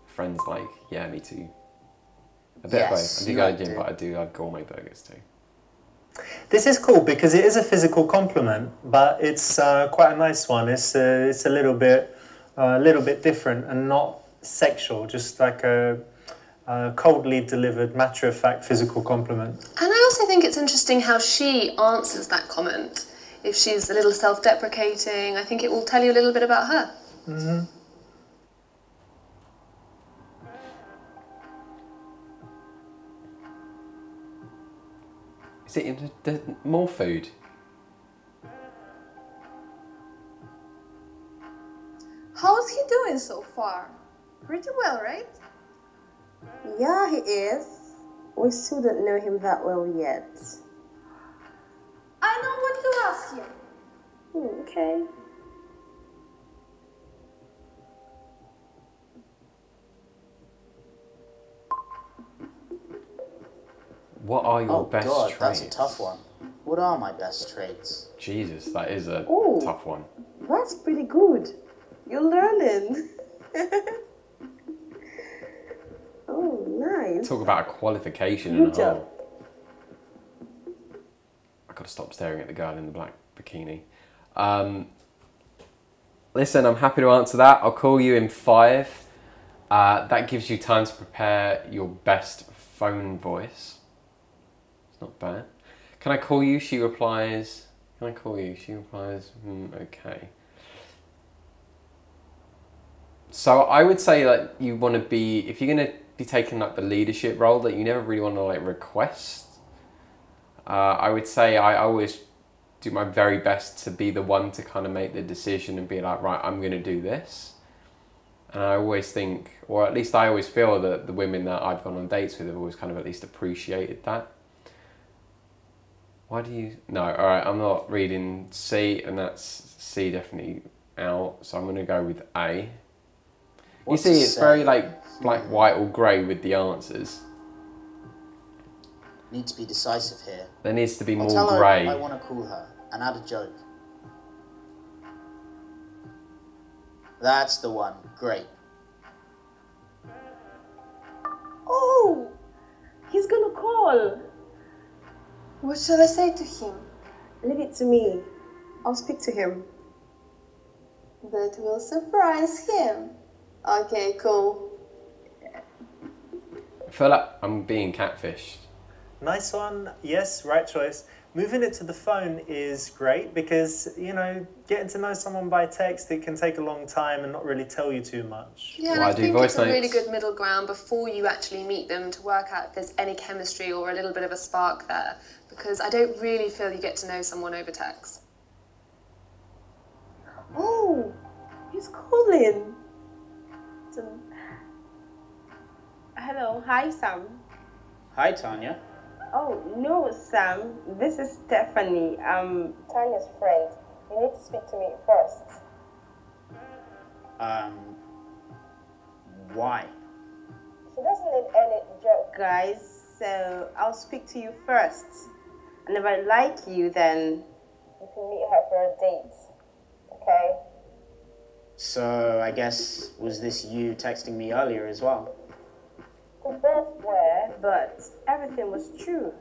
Friends like, yeah, me too. A bit of both. I do go to the gym, but I do like gourmet burgers too. This is cool because it is a physical compliment, but it's quite a nice one. It's a little bit different and not sexual, just like a coldly delivered, matter-of-fact physical compliment. And I also think it's interesting how she answers that comment. If she's a little self-deprecating, I think it will tell you a little bit about her. Mm-hmm. Is it more food? How's he doing so far? Pretty well, right? Yeah, he is. We still don't know him that well yet. I know what to ask him. Okay. What are your best traits? That's a tough one. What are my best traits? Jesus, that is a tough one. That's pretty good. You're learning. Oh, nice. Talk about a qualification Good and a job. whole. I've got to stop staring at the girl in the black bikini. Listen, I'm happy to answer that. I'll call you in 5. That gives you time to prepare your best phone voice. It's not bad. Can I call you? She replies. Can I call you? She replies, okay. So I would say that you want to be, if you're going to be taking like the leadership role, that you never really want to like request. I would say I always do my very best to be the one to kind of make the decision and be like, right, I'm going to do this. And I always think, or at least I always feel that the women that I've gone on dates with have always kind of at least appreciated that. Why do you, no, all right, I'm not reading C, and that's C definitely out. So I'm going to go with A. You see, it's very like black, white or grey with the answers. Need to be decisive here. There needs to be I'll more tell her grey. I want to call her and add a joke. That's the one. Great. Oh, he's gonna call. What shall I say to him? Leave it to me. I'll speak to him. That will surprise him. Okay, cool. I feel like I'm being catfished. Nice one. Yes, right choice. Moving it to the phone is great because, you know, getting to know someone by text, it can take a long time and not really tell you too much. Yeah, and I think it's a really good middle ground before you actually meet them to work out if there's any chemistry or a little bit of a spark there, because I don't really feel you get to know someone over text. Oh, he's calling. Hello, hi Sam. Hi, Tanya. Oh, no, Sam. This is Stephanie. I'm Tanya's friend. You need to speak to me first. Why? She doesn't need any joke, guys, so I'll speak to you first. And if I like you, then you can meet her for a date. Okay? So, I guess, was this you texting me earlier as well? We both were, but everything was true.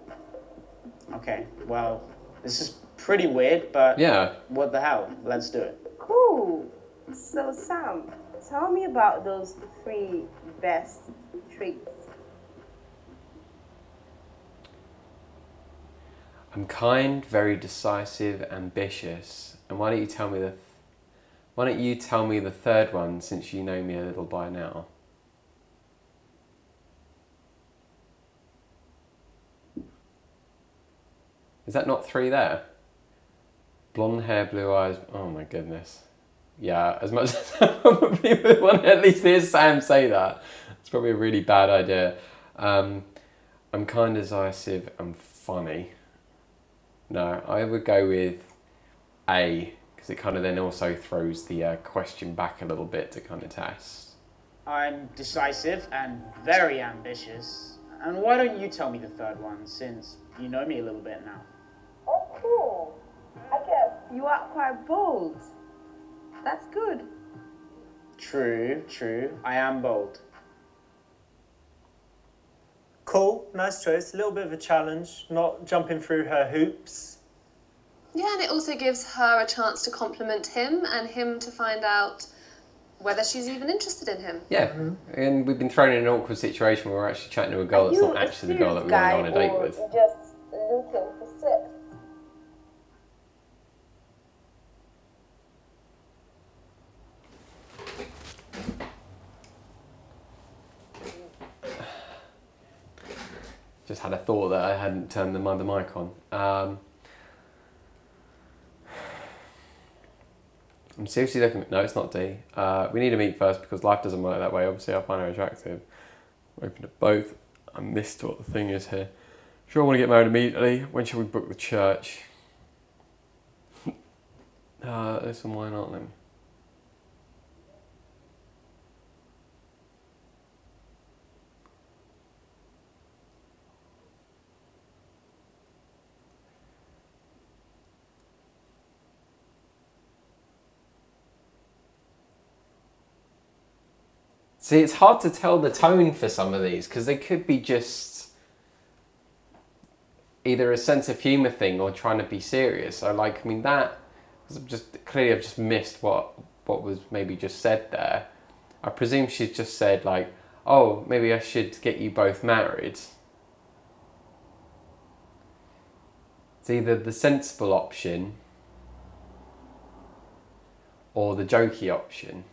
Okay, well, this is pretty weird, but yeah, what the hell? Let's do it. Cool. So, Sam, tell me about those 3 best traits. I'm kind, very decisive, ambitious. And why don't you tell me the third one, since you know me a little by now? Is that not 3 there? Blonde hair, blue eyes. Oh my goodness. Yeah, as much as I probably would want to at least hear Sam say that. It's probably a really bad idea. I'm kind, decisive, and funny. No, I would go with A, because it kind of then also throws the question back a little bit to kind of test. I'm decisive and very ambitious. And why don't you tell me the third one, since you know me a little bit now? Oh, cool. I guess you are quite bold. That's good. True, true. I am bold. Cool, nice choice. A little bit of a challenge, not jumping through her hoops. Yeah, and it also gives her a chance to compliment him and him to find out whether she's even interested in him. Yeah, and we've been thrown in an awkward situation where we're actually chatting to a girl that's not actually the girl that we want to go on a date with. Just looking for sex? Just had a thought that I hadn't turned the mic on. I'm seriously looking at... No, it's not D. We need to meet first because life doesn't work that way. Obviously, I find her attractive. Open to both. I missed what the thing is here. Sure, I want to get married immediately. When should we book the church? Listen, why not then? See, it's hard to tell the tone for some of these because they could be just either a sense of humour thing or trying to be serious. So, like, I mean, that I've just missed what was maybe just said there. I presume she's just said like, "Oh, maybe I should get you both married." It's either the sensible option or the jokey option.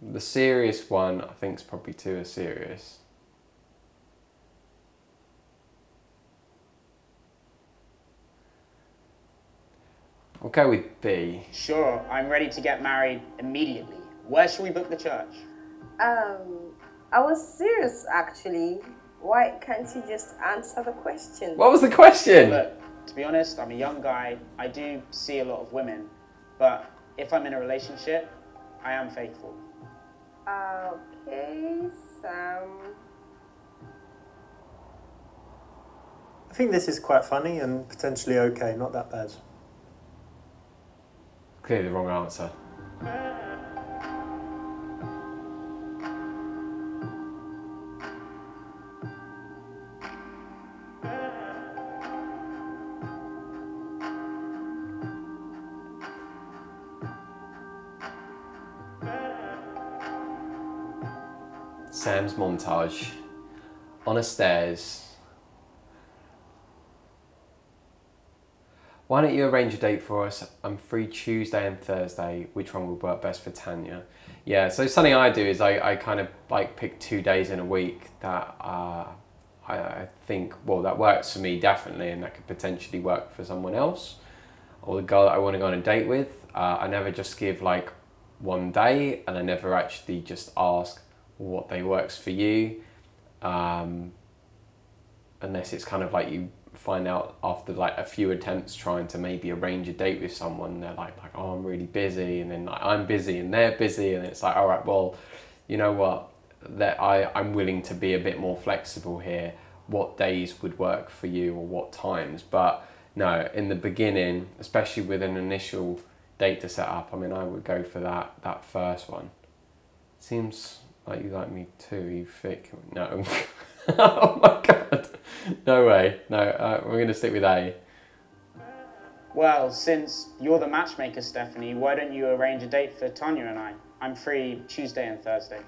The serious one, I think, is probably too serious. I'll go with B. Sure, I'm ready to get married immediately. Where should we book the church? I was serious, actually. Why can't you just answer the question? What was the question? Look, to be honest, I'm a young guy. I do see a lot of women. But if I'm in a relationship, I am faithful. Okay, Sam. I think this is quite funny and potentially okay, not that bad. Clearly the wrong answer. Sam's montage. On a stairs. Why don't you arrange a date for us? I'm free Tuesday and Thursday. Which one would work best for Tanya? Yeah, so something I do is I kind of like pick 2 days in a week that I think, well, that works for me definitely, and that could potentially work for someone else or the girl that I want to go on a date with. I never just give like one day, and I never actually just ask what day works for you, unless it's kind of like you find out after like a few attempts trying to maybe arrange a date with someone, they're like oh, I'm really busy, and then like I'm busy and they're busy, and it's like, all right, well, you know what, that I'm willing to be a bit more flexible here. What days would work for you or what times? But no, in the beginning, especially with an initial date to set up, I mean, I would go for that first one. Seems like you like me too, you thick. No. Oh my god. No way. No, we're going to stick with A. Well, since you're the matchmaker, Stephanie, why don't you arrange a date for Tanya and I? I'm free Tuesday and Thursday.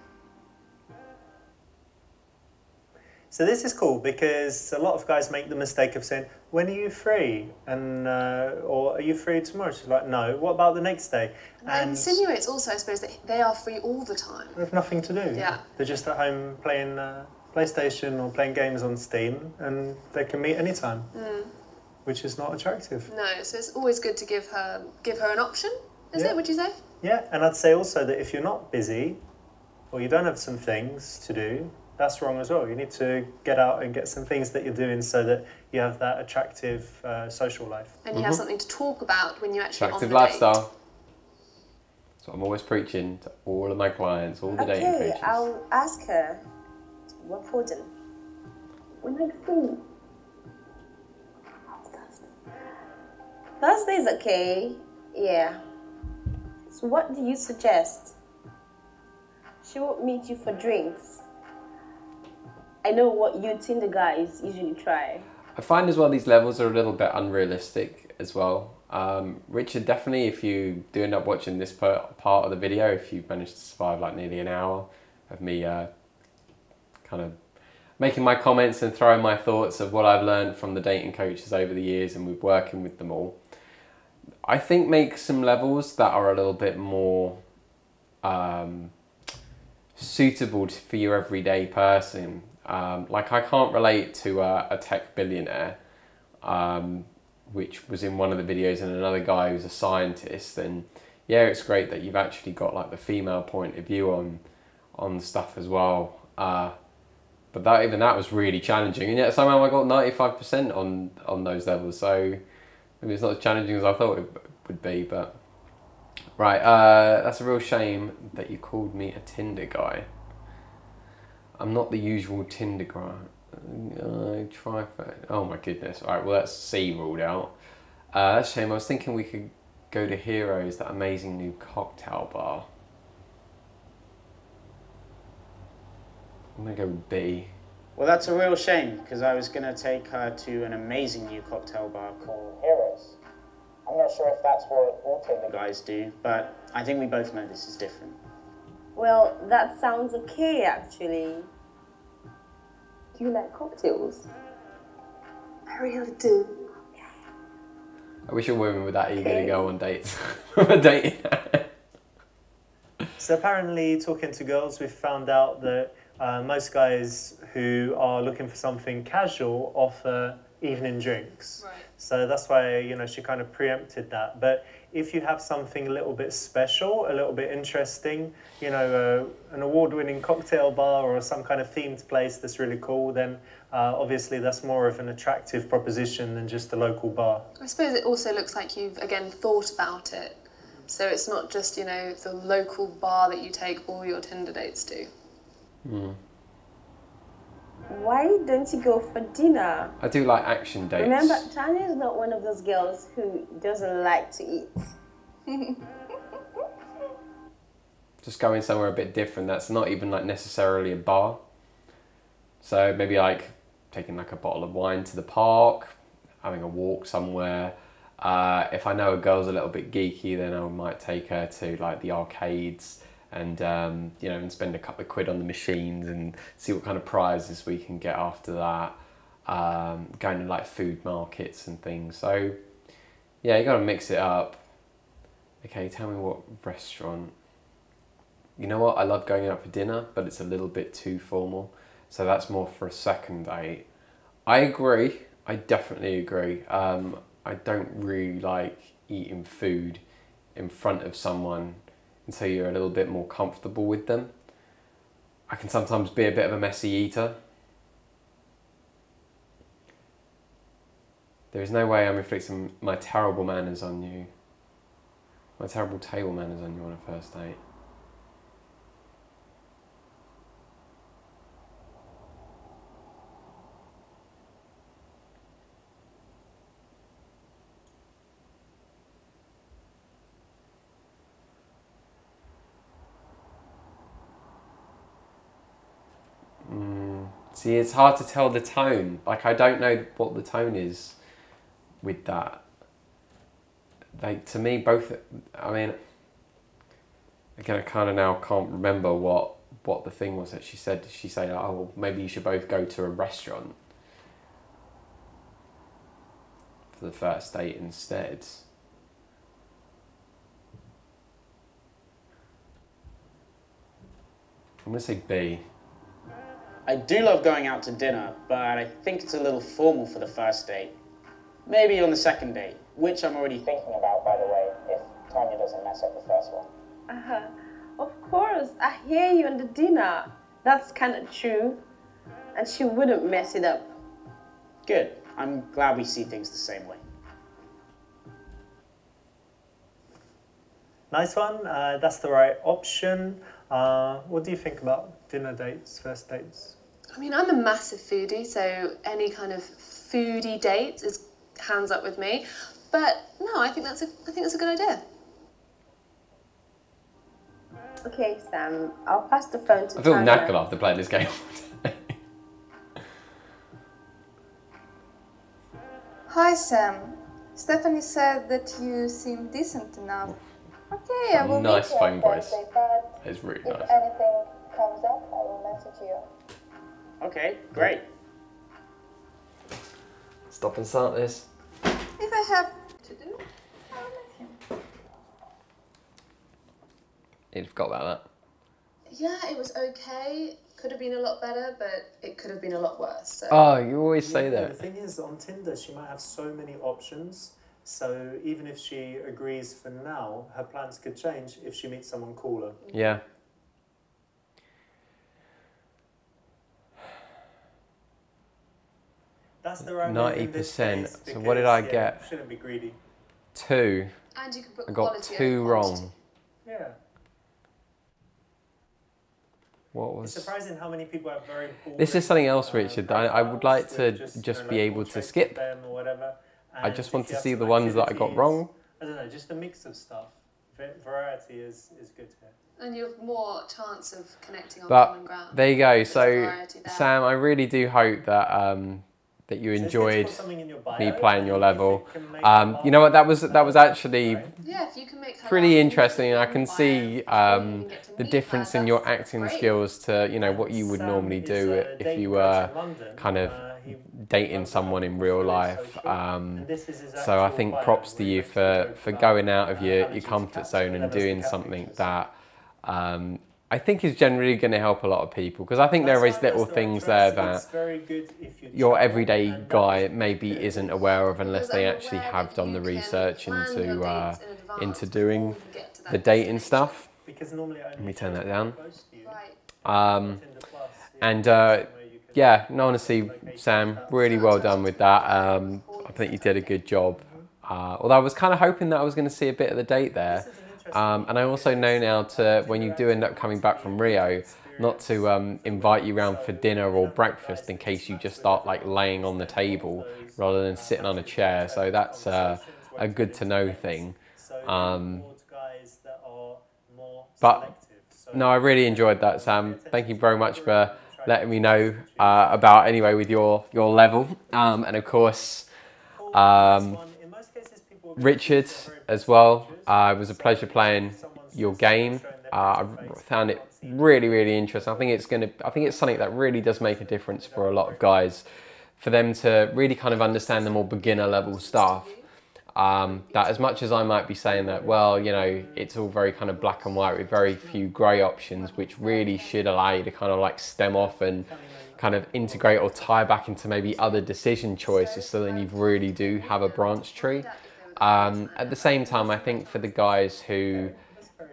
So this is cool because a lot of guys make the mistake of saying, when are you free? And or are you free tomorrow? She's like, no. What about the next day? That insinuates also, I suppose, that they are free all the time. They have nothing to do. Yeah. They're just at home playing PlayStation or playing games on Steam, and they can meet anytime, which is not attractive. No, so it's always good to give her an option, is it, would you say? Yeah, and I'd say also that if you're not busy or you don't have some things to do, that's wrong as well. You need to get out and get some things that you're doing so that you have that attractive social life. And you have something to talk about when you actually Attractive on the lifestyle. date. That's what I'm always preaching to all of my clients, all the dating coaches. Okay, I'll ask her. What for then? When are you free? Thursday's okay. Yeah. So what do you suggest? She won't meet you for drinks. I know what you Tinder guys usually try. I find as well these levels are a little bit unrealistic as well. Richard, definitely if you do end up watching this part of the video, if you manage to survive like nearly an hour of me kind of making my comments and throwing my thoughts of what I've learned from the dating coaches over the years and with working with them all, I think make some levels that are a little bit more suitable for your everyday person. Like I can't relate to a tech billionaire, which was in one of the videos, and another guy who's a scientist. And yeah, it's great that you've actually got like the female point of view on stuff as well. But even that was really challenging, and yet somehow I got 95% on those levels. So maybe it's not as challenging as I thought it would be. But right, that's a real shame that you called me a Tinder guy. I'm not the usual Tinder guy. I try for. Oh my goodness! All right, well that's C ruled out. That's a shame. I was thinking we could go to Heroes, that amazing new cocktail bar. I'm gonna go with B. Well, that's a real shame, because I was going to take her to an amazing new cocktail bar called Heroes. I'm not sure if that's what all Tinder guys do, but I think we both know this is different. Well, that sounds okay actually. Do you like cocktails? I really do. I wish all women were that eager to go on dates. Dating. So apparently, talking to girls, we've found out that most guys who are looking for something casual offer evening drinks. Right. So that's why, you know, she kind of preempted that. But if you have something a little bit special, a little bit interesting, you know, an award-winning cocktail bar or some kind of themed place that's really cool, then obviously that's more of an attractive proposition than just a local bar. I suppose it also looks like you've, again, thought about it. So it's not just, you know, the local bar that you take all your Tinder dates to. Mm. Why don't you go for dinner? I do like action dates. Remember, Tanya is not one of those girls who doesn't like to eat. Just going somewhere a bit different. That's not even like necessarily a bar. So maybe like taking like a bottle of wine to the park, having a walk somewhere. If I know a girl's a little bit geeky, then I might take her to like the arcades and you know, and spend a couple of quid on the machines and see what kind of prizes we can get after that. Going to like food markets and things. So yeah, you got to mix it up. Okay, tell me what restaurant. You know what? I love going out for dinner, but it's a little bit too formal. So that's more for a second date. I agree. I definitely agree. I don't really like eating food in front of someone until you're a little bit more comfortable with them. I can sometimes be a bit of a messy eater. There is no way I'm inflicting my terrible manners on you. My terrible table manners on you on a first date. See, it's hard to tell the tone. Like, I don't know what the tone is with that. Like, to me, both, I mean, again, I kind of now can't remember what the thing was that she said. Did she say, oh, well, maybe you should both go to a restaurant for the first date instead? I'm going to say B. I do love going out to dinner, but I think it's a little formal for the first date. Maybe on the second date, which I'm already thinking about, by the way, if Tanya doesn't mess up the first one. Of course, I hear you on the dinner. That's kind of true. And she wouldn't mess it up. Good. I'm glad we see things the same way. Nice one. That's the right option. What do you think about dinner dates, first dates? I mean, I'm a massive foodie, so any kind of foodie date is hands up with me. But no, I think that's a good idea. Okay, Sam, I'll pass the phone to I feel Tanya. knackered after playing this game. Hi Sam. Stephanie said that you seem decent enough. Okay, I will Nice meet you phone on voice. Thursday, but It's really if nice. anything comes up, I will message you. Okay, great. Stop and start this. If I have to do, I'll let him. You forgot about that. Yeah, it was okay. Could have been a lot better, but it could have been a lot worse. So. Oh, you always say The that. thing is, on Tinder, she might have so many options. So even if she agrees for now, her plans could change if she meets someone cooler. Yeah. That's the right move in this 90%. case So what did I get? Shouldn't be greedy. 2. And you can put I got quality 2 over quantity. wrong. Yeah. What It's was... surprising how many people have very This is something else, Richard, that I would like to profiles with just you know, be like able to portraits skip. of them or whatever. I And just if want you to have see some the ones that I got activities, wrong. I don't know, just a mix of stuff. Variety is good here. And you have more chance of connecting on common But ground. there you go. There's a So, variety there. Sam, I really do hope that that you So it's good to enjoyed put something in your bio, me playing your and if level. it can make her You know what? That laugh, was actually right? Yeah, if you can make her pretty laugh, interesting, and I can before see you even get to the meet difference her, in your that's acting great. skills to what you would Sam normally is do a if date you coach were in London. kind of He dating runs a someone in company real for life. social, and this is his So I actual think bio, props to where he you makes a joke for about going out of your allergies to comfort cats, zone and whatever, doing cat something pictures. that I think is generally going to help a lot of people, because I think there is That's little the right things choice. there It's that very good if you your travel, everyday and that guy is maybe good. isn't aware of unless Because they I'm actually aware have that done the you can research plan your into dates in advance into before doing you get to that the dating destination. stuff. Because normally I Let me turn that down. Right. And yeah, no, honestly, Sam, really well done with that. I think you did a good job. Although I was kind of hoping that I was going to see a bit of the date there. And I also know now when you do end up coming back from Rio, not to invite you round for dinner or breakfast in case you just start like laying on the table rather than sitting on a chair. So that's a good to know thing. But no, I really enjoyed that, Sam. Thank you very much for letting me know about anyway with your level. And of course, Richard as well. It was a pleasure playing your game. I've found it really, really interesting. I think it's something that really does make a difference for a lot of guys, for them to really kind of understand the more beginner level stuff. That as much as I might be saying that, well, you know, it's all very kind of black and white with very few grey options, which really should allow you to kind of like stem off and kind of integrate or tie back into maybe other decision choices, so then you really do have a branch tree. At the same time, I think for the guys who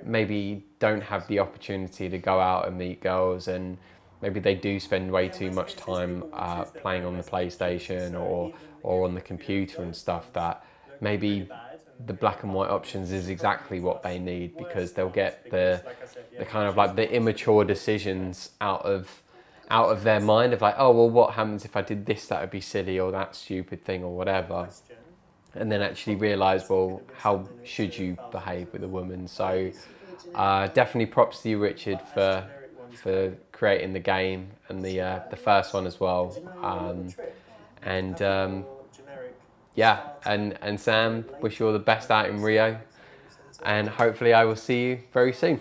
maybe don't have the opportunity to go out and meet girls, and maybe they do spend way too much time playing on the PlayStation or on the computer and stuff, that maybe the black and white options is exactly what they need, because they'll get the kind of like the immature decisions out of their mind of like, oh, well, what happens if I did this? That would be silly, or that stupid thing, or whatever. And then actually realise, well, how should you behave with a woman? So definitely props to you, Richard, for creating the game, and the first one as well. Yeah, and Sam, wish you all the best out in Rio, and hopefully I will see you very soon.